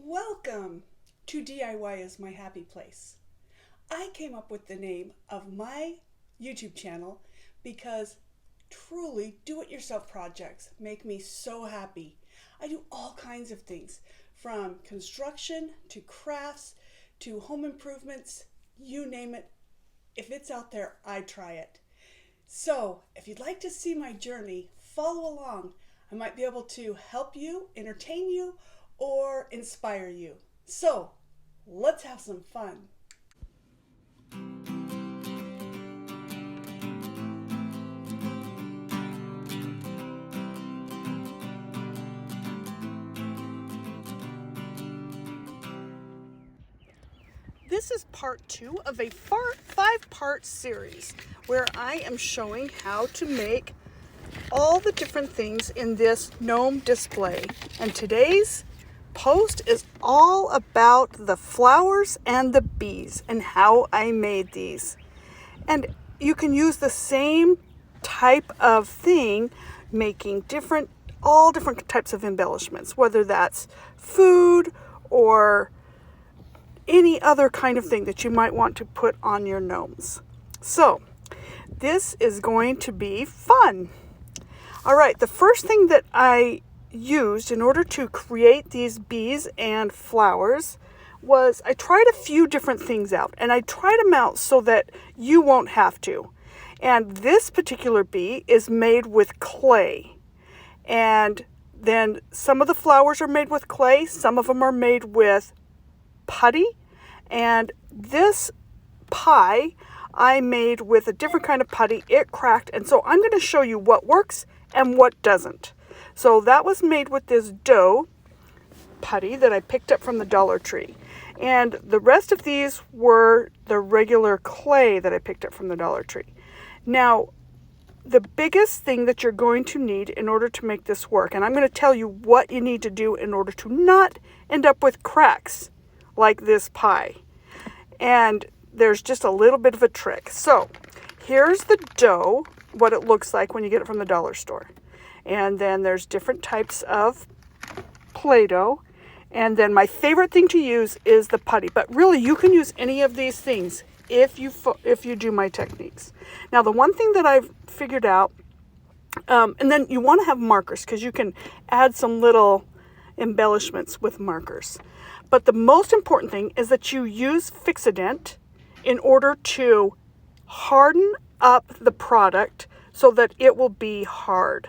Welcome to DIY is my happy place. I came up with the name of my YouTube channel because truly do-it-yourself projects make me so happy. I do all kinds of things, from construction to crafts to home improvements, you name it. If it's out there, I try it. So if you'd like to see my journey, follow along. I might be able to help you, entertain you, or inspire you. So let's have some fun. This is part 2 of a 5-part series where I am showing how to make all the different things in this gnome display. And today's post is all about the flowers and the bees and how I made these. And you can use the same type of thing making all different types of embellishments, whether that's food or any other kind of thing that you might want to put on your gnomes. So this is going to be fun. All right, the first thing that I used in order to create these bees and flowers was I tried a few different things out, and I tried them out so that you won't have to. And this particular bee is made with clay. And then some of the flowers are made with clay, some of them are made with putty, and this pie I made with a different kind of putty. It cracked, and so I'm going to show you what works and what doesn't. So that was made with this dough putty that I picked up from the Dollar Tree. And the rest of these were the regular clay that I picked up from the Dollar Tree. Now, the biggest thing that you're going to need in order to make this work, and I'm going to tell you what you need to do in order to not end up with cracks like this pie. And there's just a little bit of a trick. So here's the dough, what it looks like when you get it from the dollar store. And then there's different types of Play-Doh. And then my favorite thing to use is the putty. But really, you can use any of these things if you do my techniques. Now, the one thing that I've figured out, and then you want to have markers because you can add some little embellishments with markers. But the most important thing is that you use FIXODENT in order to harden up the product so that it will be hard.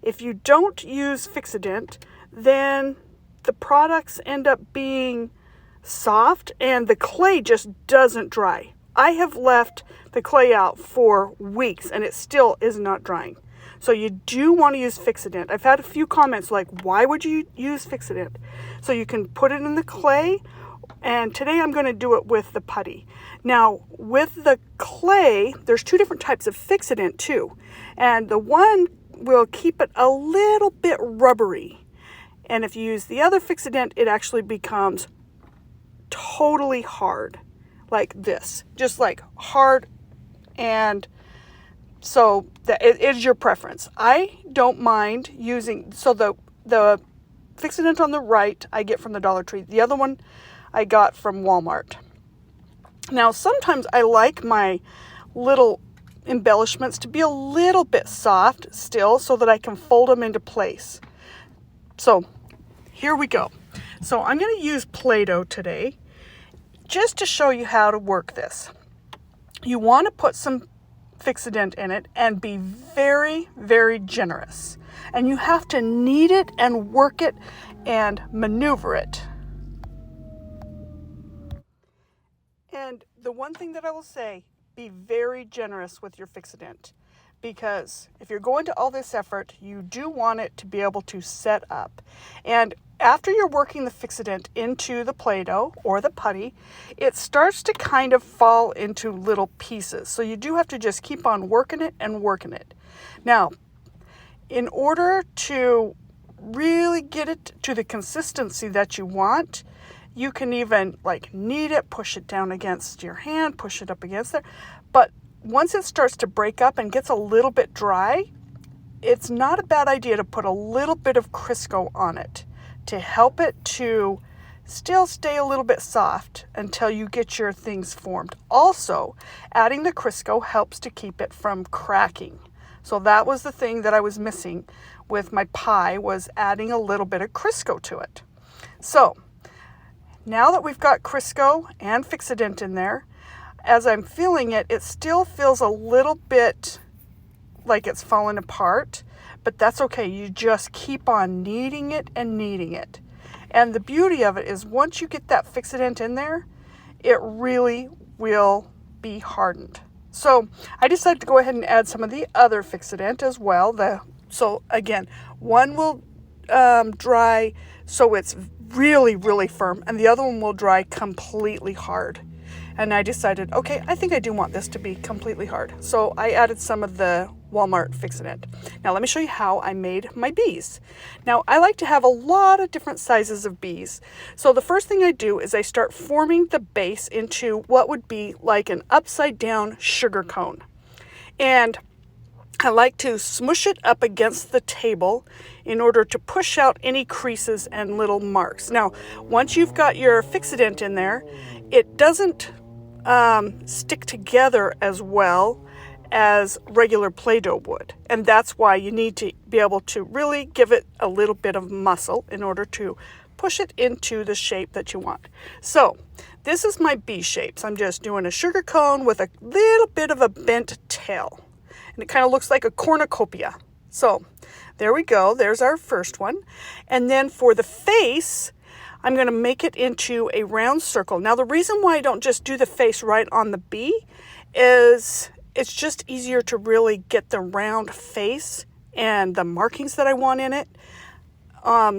If you don't use FIXODENT, then the products end up being soft and the clay just doesn't dry. I have left the clay out for weeks and it still is not drying. So you do want to use FIXODENT. I've had a few comments like, why would you use FIXODENT? So you can put it in the clay, and today I'm going to do it with the putty. Now, with the clay, there's two different types of FIXODENT too. And the one will keep it a little bit rubbery. And if you use the other FIXODENT, it actually becomes totally hard, like this. Just like hard, and so it is your preference. I don't mind using, so the FIXODENT on the right I get from the Dollar Tree. The other one I got from Walmart. Now, sometimes I like my little embellishments to be a little bit soft still so that I can fold them into place. So here we go. So I'm going to use Play-Doh today just to show you how to work this. You want to put some FIXODENT in it and be very, very generous. And you have to knead it and work it and maneuver it. And the one thing that I will say, be very generous with your FIXODENT, because if you're going to all this effort, you do want it to be able to set up. And after you're working the FIXODENT into the Play-Doh or the putty, it starts to kind of fall into little pieces. So you do have to just keep on working it and working it. Now, in order to really get it to the consistency that you want, you can even like knead it, push it down against your hand, push it up against there. But once it starts to break up and gets a little bit dry, it's not a bad idea to put a little bit of Crisco on it to help it to still stay a little bit soft until you get your things formed. Also, adding the Crisco helps to keep it from cracking. So that was the thing that I was missing with my pie, was adding a little bit of Crisco to it. So now that we've got Crisco and FIXODENT in there, as I'm feeling it, it still feels a little bit like it's falling apart, but that's okay. You just keep on kneading it and kneading it. And the beauty of it is once you get that FIXODENT in there, it really will be hardened. So I decided to go ahead and add some of the other FIXODENT as well. So again, one will dry so it's really, really firm, and the other one will dry completely hard. And I decided, okay, I think I do want this to be completely hard. So I added some of the Walmart FIXODENT. Now let me show you how I made my bees. Now I like to have a lot of different sizes of bees. So the first thing I do is I start forming the base into what would be like an upside down sugar cone. And I like to smush it up against the table in order to push out any creases and little marks. Now, once you've got your FIXODENT in there, it doesn't stick together as well as regular Play-Doh would. And that's why you need to be able to really give it a little bit of muscle in order to push it into the shape that you want. So this is my bee shapes. I'm just doing a sugar cone with a little bit of a bent tail. And it kind of looks like a cornucopia. So there we go. There's our first one. And then for the face, I'm going to make it into a round circle. Now the reason why I don't just do the face right on the bee is it's just easier to really get the round face and the markings that I want in it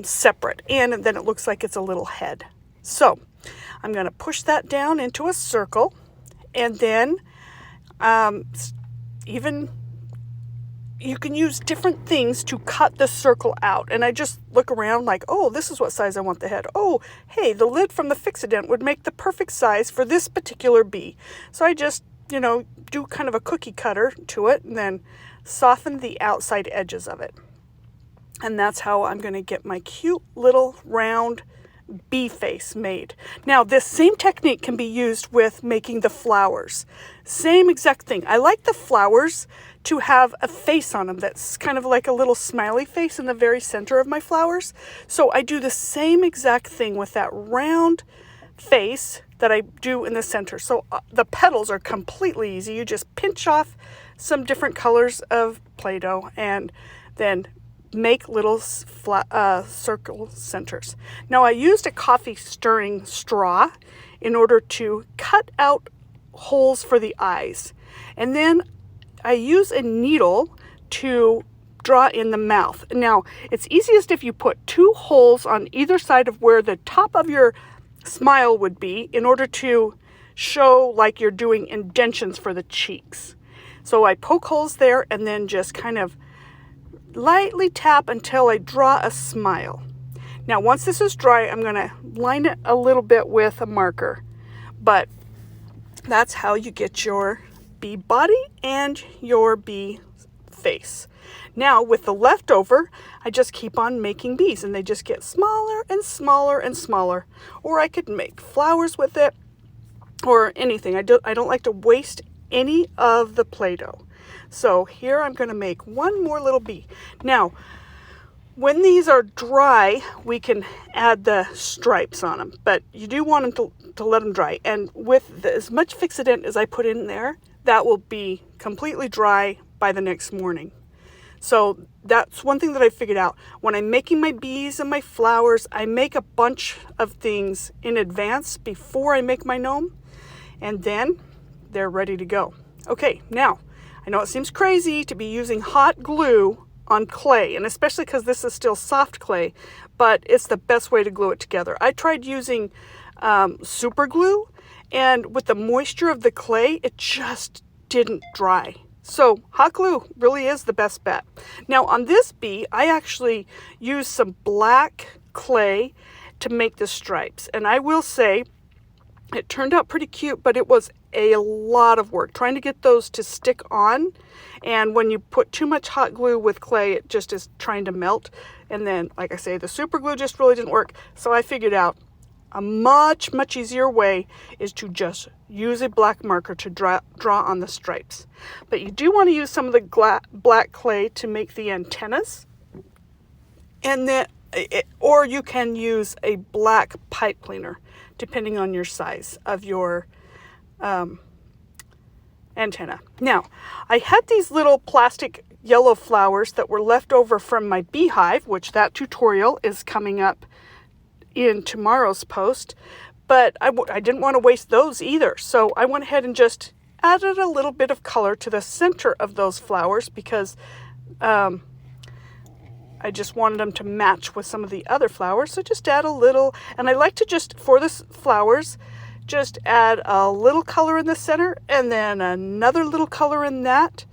separate. And then it looks like it's a little head. So I'm going to push that down into a circle, and then even you can use different things to cut the circle out. And I just look around like, oh, this is what size I want the head. Oh, hey, the lid from the FIXODENT would make the perfect size for this particular bee. So I just, do kind of a cookie cutter to it and then soften the outside edges of it. And that's how I'm going to get my cute little round bee face made. Now, this same technique can be used with making the flowers. Same exact thing. I like the flowers to have a face on them that's kind of like a little smiley face in the very center of my flowers. So I do the same exact thing with that round face that I do in the center. So the petals are completely easy. You just pinch off some different colors of Play-Doh and then make little circle centers. Now I used a coffee stirring straw in order to cut out holes for the eyes. And then I use a needle to draw in the mouth. Now it's easiest if you put 2 holes on either side of where the top of your smile would be in order to show like you're doing indentions for the cheeks. So I poke holes there and then just kind of lightly tap until I draw a smile. Now once this is dry, I'm going to line it a little bit with a marker. But that's how you get your bee body and your bee face. Now with the leftover, I just keep on making bees and they just get smaller and smaller and smaller. Or I could make flowers with it or anything. I don't like to waste any of the Play-Doh. So here I'm going to make one more little bee. Now, when these are dry, we can add the stripes on them, but you do want them to let them dry. And with as much FIXODENT as I put in there, that will be completely dry by the next morning. So that's one thing that I figured out. When I'm making my bees and my flowers, I make a bunch of things in advance before I make my gnome, and then they're ready to go. Okay, now, I know it seems crazy to be using hot glue on clay, and especially because this is still soft clay, but it's the best way to glue it together. I tried using super glue, and with the moisture of the clay, it just didn't dry. So hot glue really is the best bet. Now on this bee, I actually used some black clay to make the stripes, and I will say it turned out pretty cute, but it was a lot of work trying to get those to stick on. And when you put too much hot glue with clay, it just is trying to melt. And then, like I say, the super glue just really didn't work. So I figured out a much easier way is to just use a black marker to draw on the stripes. But you do want to use some of the black clay to make the antennas. And then, or you can use a black pipe cleaner, depending on your size of your antenna. Now, I had these little plastic yellow flowers that were left over from my beehive, which that tutorial is coming up in tomorrow's post, but I didn't want to waste those either. So I went ahead and just added a little bit of color to the center of those flowers because I just wanted them to match with some of the other flowers. So just add a little, and I like to just, for the flowers, just add a little color in the center and then another little color in that,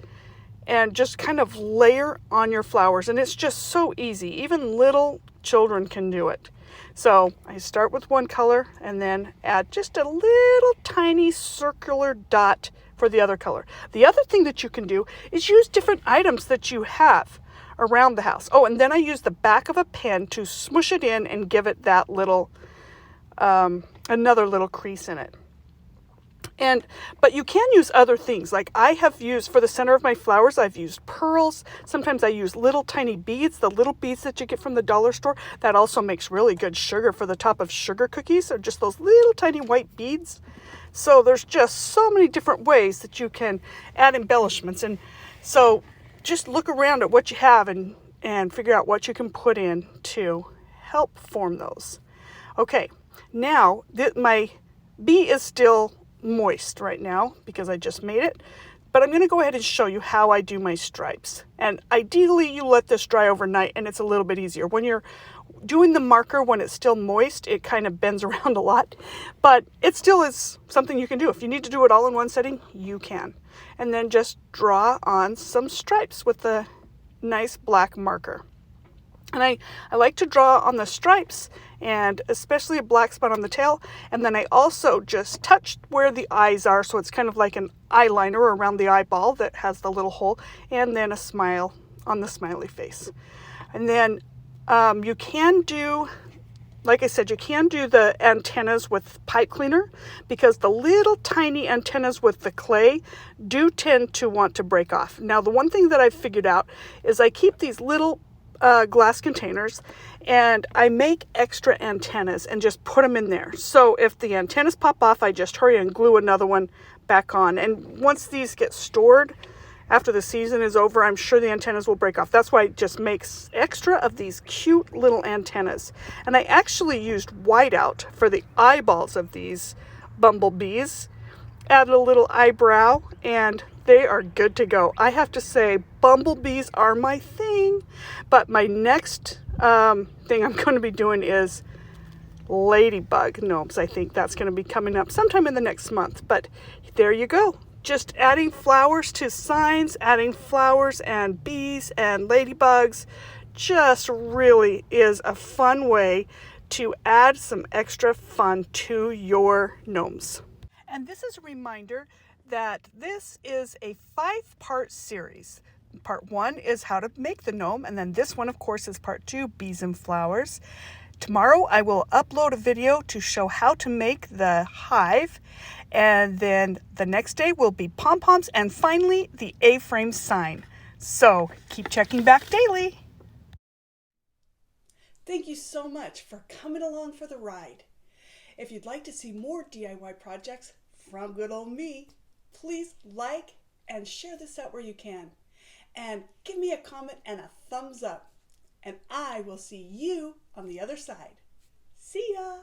and just kind of layer on your flowers. And it's just so easy. Even little children can do it. So I start with one color and then add just a little tiny circular dot for the other color. The other thing that you can do is use different items that you have around the house. Oh, and then I use the back of a pen to smush it in and give it that little, another little crease in it. But you can use other things. Like I have used, for the center of my flowers, I've used pearls. Sometimes I use little tiny beads, the little beads that you get from the dollar store. That also makes really good sugar for the top of sugar cookies, or just those little tiny white beads. So there's just so many different ways that you can add embellishments. And so just look around at what you have and figure out what you can put in to help form those. Okay, now my bee is still moist right now because I just made it, but I'm going to go ahead and show you how I do my stripes. And ideally you let this dry overnight and it's a little bit easier. When you're doing the marker when it's still moist, it kind of bends around a lot, but it still is something you can do. If you need to do it all in one setting, you can. And then just draw on some stripes with the nice black marker. And I like to draw on the stripes, and especially a black spot on the tail. And then I also just touch where the eyes are, so it's kind of like an eyeliner around the eyeball that has the little hole, and then a smile on the smiley face. And then you can do, like I said, you can do the antennas with pipe cleaner, because the little tiny antennas with the clay do tend to want to break off. Now, the one thing that I've figured out is I keep these little glass containers and I make extra antennas and just put them in there. So if the antennas pop off, I just hurry and glue another one back on. And once these get stored after the season is over, I'm sure the antennas will break off. That's why it just makes extra of these cute little antennas. And I actually used whiteout for the eyeballs of these bumblebees. Added a little eyebrow and they are good to go. I have to say, bumblebees are my thing. But my next thing I'm going to be doing is ladybug gnomes. I think that's going to be coming up sometime in the next month. But there you go. Just adding flowers to signs, adding flowers and bees and ladybugs just really is a fun way to add some extra fun to your gnomes. And this is a reminder that this is a 5-part series. Part 1 is how to make the gnome, and then this one, of course, is part 2, bees and flowers. Tomorrow I will upload a video to show how to make the hive, and then the next day will be pom-poms, and finally the A-frame sign. So keep checking back daily. Thank you so much for coming along for the ride. If you'd like to see more DIY projects from good old me, please like and share this out where you can. And give me a comment and a thumbs up. And I will see you on the other side. See ya!